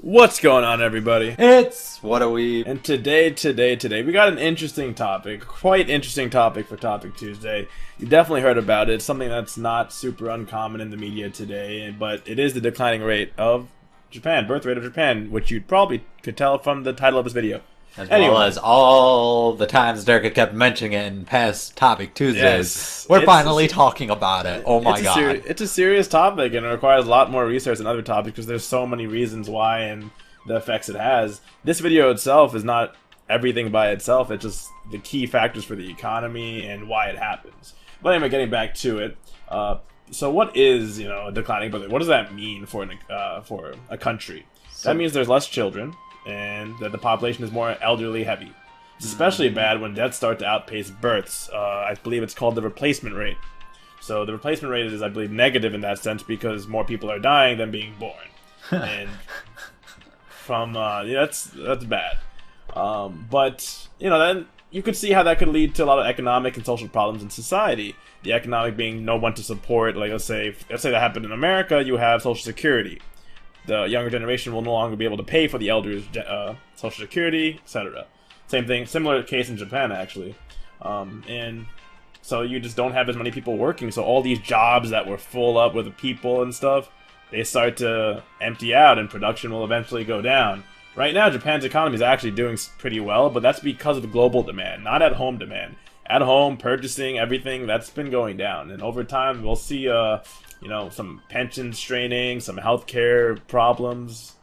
What's going on, everybody? It's Whataweeb. And today, we got an interesting topic, quite interesting topic for Topic Tuesday. You definitely heard about it. It's something that's not super uncommon in the media today, but it is the declining rate of Japan, birth rate of Japan, which you probably could tell from the title of this video. As well as all the times Derek had kept mentioning it in past Topic Tuesdays. Yes, we're finally talking about it. Oh my god. It's a serious topic, and it requires a lot more research than other topics because there's so many reasons why and the effects it has. This video itself is not everything by itself. It's just the key factors for the economy and why it happens. But anyway, getting back to it. So what is, a declining birth rate? What does that mean for a country? That means there's less children, and that the population is more elderly heavy. It's especially bad when deaths start to outpace births. I believe it's called the replacement rate. So the replacement rate is, I believe, negative in that sense because more people are dying than being born. And that's bad. But then you could see how that could lead to a lot of economic and social problems in society. The economic being no one to support. Like let's say that happened in America, you have Social Security. The younger generation will no longer be able to pay for the elders' Social Security, etc. Same thing, similar case in Japan, actually. And so you just don't have as many people working, so all these jobs that were full up with people and stuff, they start to empty out, and production will eventually go down. Right now, Japan's economy is actually doing pretty well, but that's because of the global demand, not at-home demand. At-home, purchasing, everything, that's been going down. And over time, we'll see some pension straining, some healthcare problems.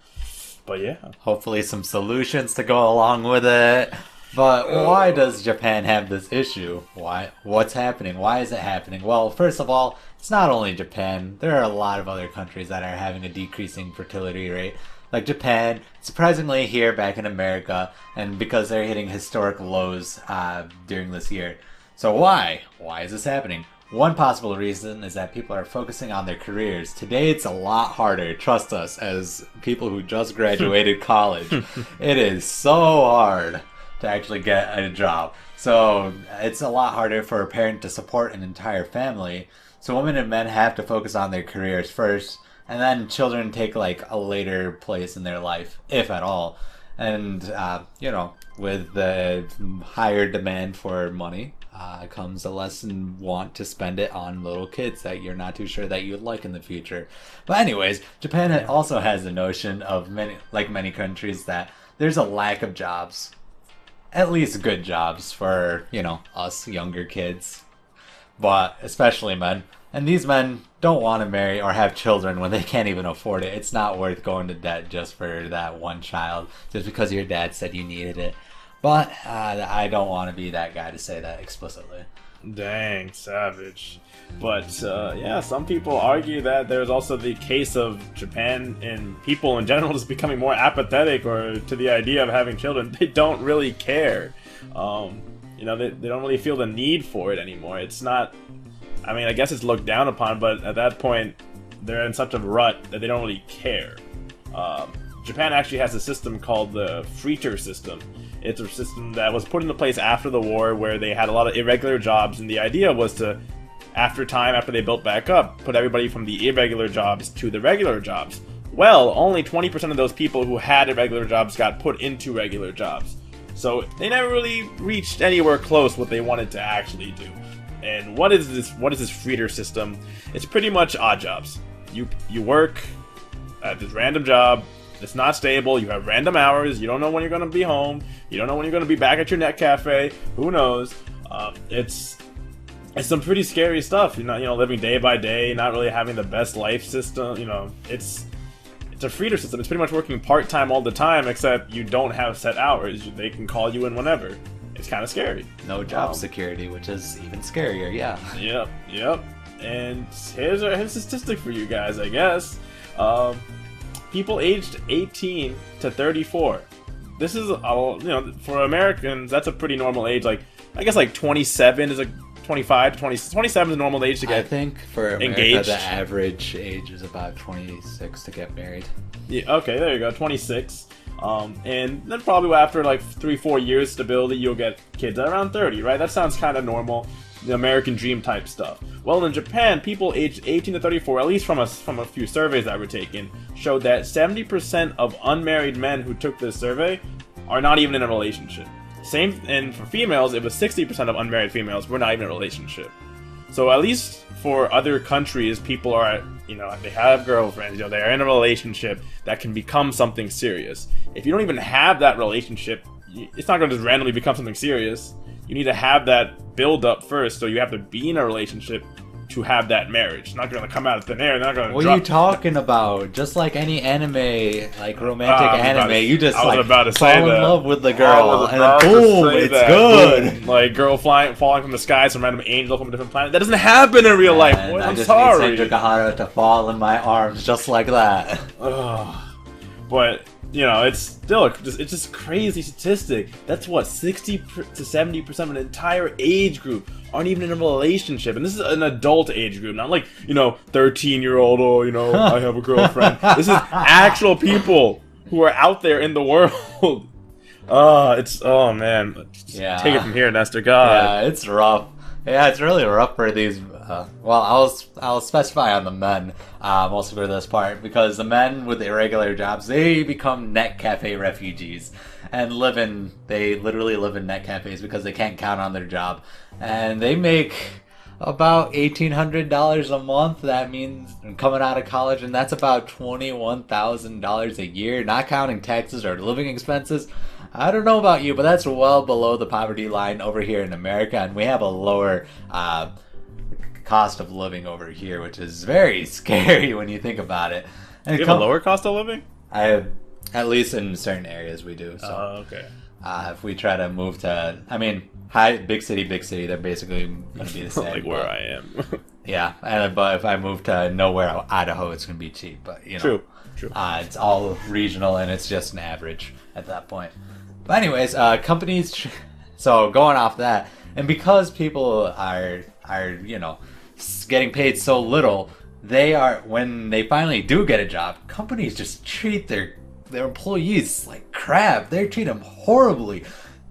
But yeah. Hopefully some solutions to go along with it. But why does Japan have this issue? What's happening? Why is it happening? Well, first of all, it's not only Japan. There are a lot of other countries that are having a decreasing fertility rate. Like Japan, surprisingly here back in America, and because they're hitting historic lows during this year. So why? Why is this happening? One possible reason is that people are focusing on their careers. Today it's a lot harder, trust us, as people who just graduated college. It is so hard to actually get a job. So it's a lot harder for a parent to support an entire family. So women and men have to focus on their careers first, and then children take like a later place in their life, if at all. And, with the higher demand for money, comes a less want to spend it on little kids that you're not too sure that you'd like in the future. But anyways, Japan also has the notion of many countries that there's a lack of jobs, at least good jobs for, us younger kids, but especially men. And these men don't want to marry or have children when they can't even afford it. It's not worth going to debt just for that one child, just because your dad said you needed it. But I don't want to be that guy to say that explicitly. Dang, savage. But some people argue that there's also the case of Japan and people in general just becoming more apathetic or to the idea of having children. They don't really care. They don't really feel the need for it anymore. It's not... I guess it's looked down upon, but at that point, they're in such a rut that they don't really care. Japan actually has a system called the Freeter system. It's a system that was put into place after the war where they had a lot of irregular jobs, and the idea was to, after they built back up, put everybody from the irregular jobs to the regular jobs. Well, only 20% of those people who had irregular jobs got put into regular jobs. So they never really reached anywhere close what they wanted to actually do. And what is this Freeter system? It's pretty much odd jobs. You work at this random job. It's not stable. You have random hours. You don't know when you're going to be home. You don't know when you're going to be back at your net cafe. Who knows? It's some pretty scary stuff. Living day by day, not really having the best life system. It's a Freeter system. It's pretty much working part-time all the time, except you don't have set hours. They can call you in whenever. It's kind of scary. No job security, which is even scarier, yeah. Yep. And here's a statistic for you guys, I guess. People aged 18 to 34. This is, for Americans, that's a pretty normal age. Like, I guess 27 is 25 to 27 is a normal age to get engaged. I think for America, engaged. The average age is about 26 to get married. Yeah, okay, there you go, 26. And then probably after 3-4 years stability, you'll get kids at around 30, right? That sounds kind of normal. the American dream type stuff. Well, in Japan, people aged 18 to 34, at least from a few surveys that were taken, showed that 70% of unmarried men who took this survey are not even in a relationship. Same, and for females, it was 60% of unmarried females were not even in a relationship. So at least for other countries, people are, they have girlfriends, they're in a relationship that can become something serious. If you don't even have that relationship, it's not going to just randomly become something serious. You need to have that build up first, so you have to be in a relationship to have that marriage. It's not going to come out of thin air. Not going to. What are you talking about? Just like any anime, like romantic anime, you just fall in love with the girl, and then boom, it's good. Boom. Like girl falling from the sky, some random angel from a different planet. That doesn't happen in real life. Boy, I'm sorry. I just need Sendra to fall in my arms just like that. But it's still it's just a crazy statistic. That's what 60 to 70% of an entire age group aren't even in a relationship, and this is an adult age group, not like 13-year-old. I have a girlfriend. This is actual people who are out there in the world. Man. Yeah. Take it from here, Nestor. God. Yeah, it's rough. Yeah, it's really rough for these. I'll specify on the men mostly for this part, because the men with irregular jobs, they become net cafe refugees and they literally live in net cafes because they can't count on their job, and they make about $1,800 a month. That means coming out of college, and that's about $21,000 a year, not counting taxes or living expenses. I don't know about you, but that's well below the poverty line over here in America, and we have a lower cost of living over here, which is very scary when you think about it. And you have a lower cost of living? At least in certain areas we do. So, okay. If we try to move to, big city, they're basically going to be the same. Like where I am. Yeah, but if I move to nowhere, Idaho, it's going to be cheap. But True. It's all regional, and it's just an average at that point. But anyways, companies. So going off that, and because people are getting paid so little, when they finally do get a job, companies just treat their employees like crap. They treat them horribly.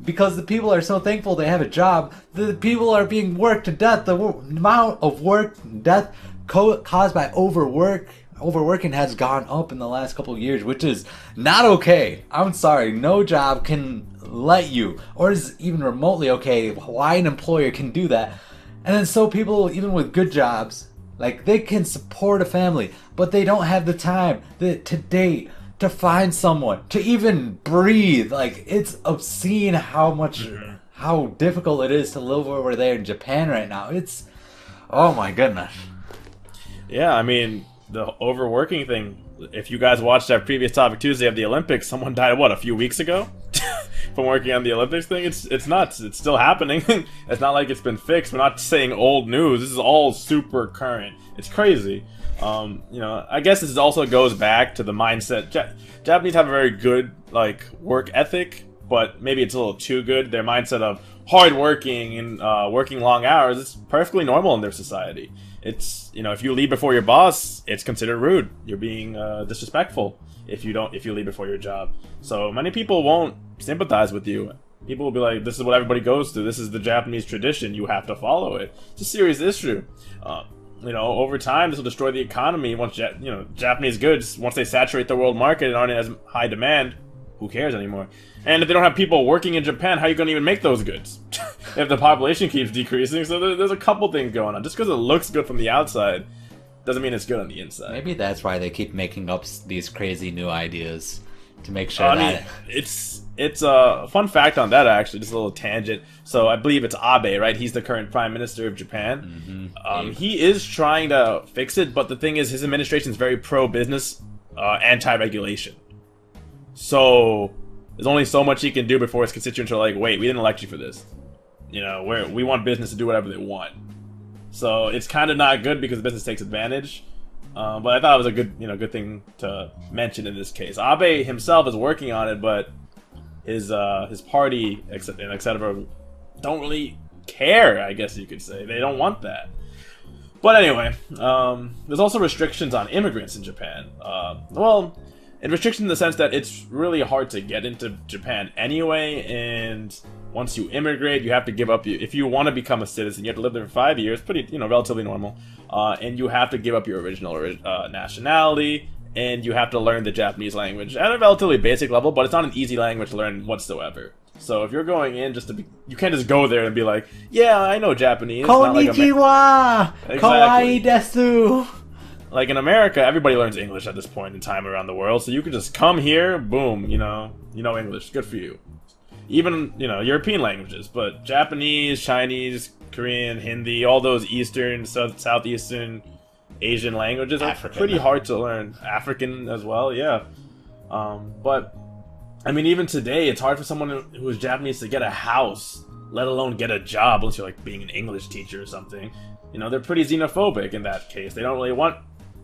Because the people are so thankful they have a job, the people are being worked to death. The amount of work and death caused by overworking has gone up in the last couple of years, which is not okay. I'm sorry, no job can let you, or is even remotely okay, why an employer can do that. And then so people, even with good jobs, like they can support a family, but they don't have the time to date, to find someone, to even breathe. Like, it's obscene how difficult it is to live over there in Japan right now. It's, oh my goodness. Yeah, the overworking thing. If you guys watched our previous Topic Tuesday of the Olympics, someone died, a few weeks ago? From working on the Olympics thing? It's nuts. It's still happening. It's not like it's been fixed. We're not saying old news. This is all super current. It's crazy. I guess this also goes back to the mindset. Japanese have a very good, work ethic, but maybe it's a little too good. Their mindset of hard working and working long hours is perfectly normal in their society. It's, if you leave before your boss, it's considered rude. You're being disrespectful if you leave before your job. So many people won't sympathize with you. People will be like, this is what everybody goes through. This is the Japanese tradition. You have to follow it. It's a serious issue. Over time, this will destroy the economy. Once Japanese goods, once they saturate the world market and aren't in as high demand, who cares anymore? And if they don't have people working in Japan, how are you going to even make those goods? If the population keeps decreasing, so there's a couple things going on. Just because it looks good from the outside doesn't mean it's good on the inside. Maybe that's why they keep making up these crazy new ideas to make sure that it's a fun fact on that, actually, just a little tangent. So I believe it's Abe, right? He's the current prime minister of Japan. Mm-hmm. He is trying to fix it, but the thing is, his administration is very pro-business, anti-regulation. So there's only so much he can do before his constituents are like, wait, we didn't elect you for this. We want business to do whatever they want. So it's kind of not good because business takes advantage. But I thought it was a good thing to mention in this case. Abe himself is working on it, but his party, etc., don't really care, I guess you could say. They don't want that. But anyway, there's also restrictions on immigrants in Japan. And restrictions in the sense that it's really hard to get into Japan anyway, and Once you immigrate, you have to give up. If you want to become a citizen, you have to live there for 5 years. Pretty, relatively normal. And you have to give up your original nationality, and you have to learn the Japanese language at a relatively basic level. But it's not an easy language to learn whatsoever. So if you're going in just to be, you can't just go there and be like, yeah, I know Japanese. Konnichiwa! Exactly. Kawaii desu! Like in America, everybody learns English at this point in time around the world. So you can just come here, boom, you know English. Good for you. Even, European languages. But Japanese, Chinese, Korean, Hindi, all those Eastern, Southeastern Asian languages are pretty hard to learn. African as well, yeah. But, I mean, even today, it's hard for someone who is Japanese to get a house, let alone get a job, unless you're like being an English teacher or something. They're pretty xenophobic in that case. They don't really want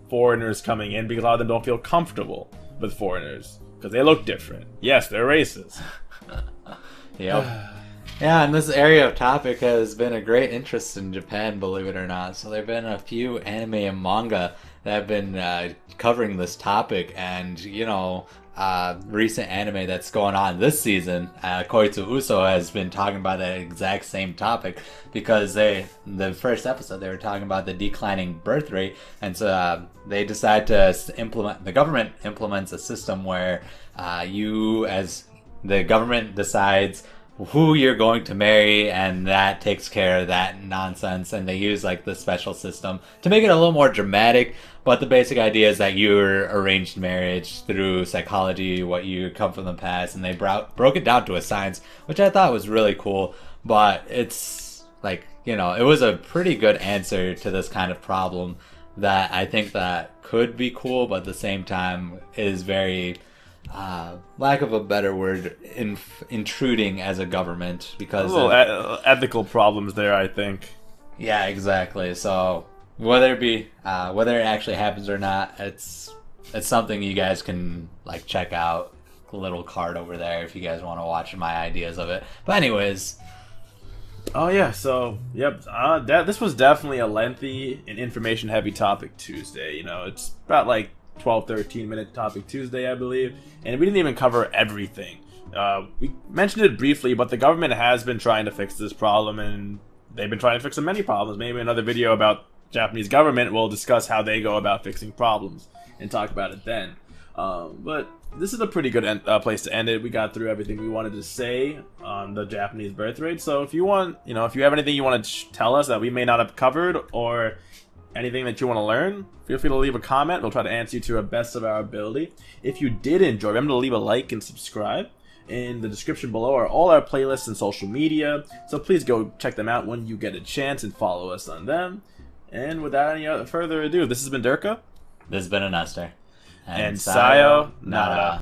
foreigners coming in because a lot of them don't feel comfortable with foreigners because they look different. Yes, they're racist. Yep. Yeah, and this area of topic has been a great interest in Japan, believe it or not. So there have been a few anime and manga that have been covering this topic, and recent anime that's going on this season, Koitsu Uso has been talking about that exact same topic because the first episode they were talking about the declining birth rate, and so they decide to the government implements a system where the government decides who you're going to marry, and that takes care of that nonsense, and they use like the special system to make it a little more dramatic. But the basic idea is that you're arranged marriage through psychology, what you come from the past, and they broke it down to a science, which I thought was really cool. But it's like, it was a pretty good answer to this kind of problem that I think that could be cool, but at the same time is very, lack of a better word, intruding as a government, because ethical problems there, I think. Yeah, exactly. So whether it actually happens or not, it's something you guys can like check out. A little card over there if you guys want to watch my ideas of it. But anyways. Oh yeah, so yep, this was definitely a lengthy and information-heavy topic Tuesday. It's about like 12-13 minute topic Tuesday, I believe, and we didn't even cover everything. We mentioned it briefly, but the government has been trying to fix this problem, and they've been trying to fix many problems. Maybe another video about Japanese government will discuss how they go about fixing problems and talk about it then. But this is a pretty good place to end it. We got through everything we wanted to say on the Japanese birth rate. So if you want, if you have anything you want to tell us that we may not have covered, or anything that you want to learn, feel free to leave a comment. We'll try to answer you to the best of our ability. If you did enjoy, remember to leave a like and subscribe. In the description below are all our playlists and social media, so please go check them out when you get a chance and follow us on them. And without any further ado, this has been Durka. This has been Anester. And Sayonara.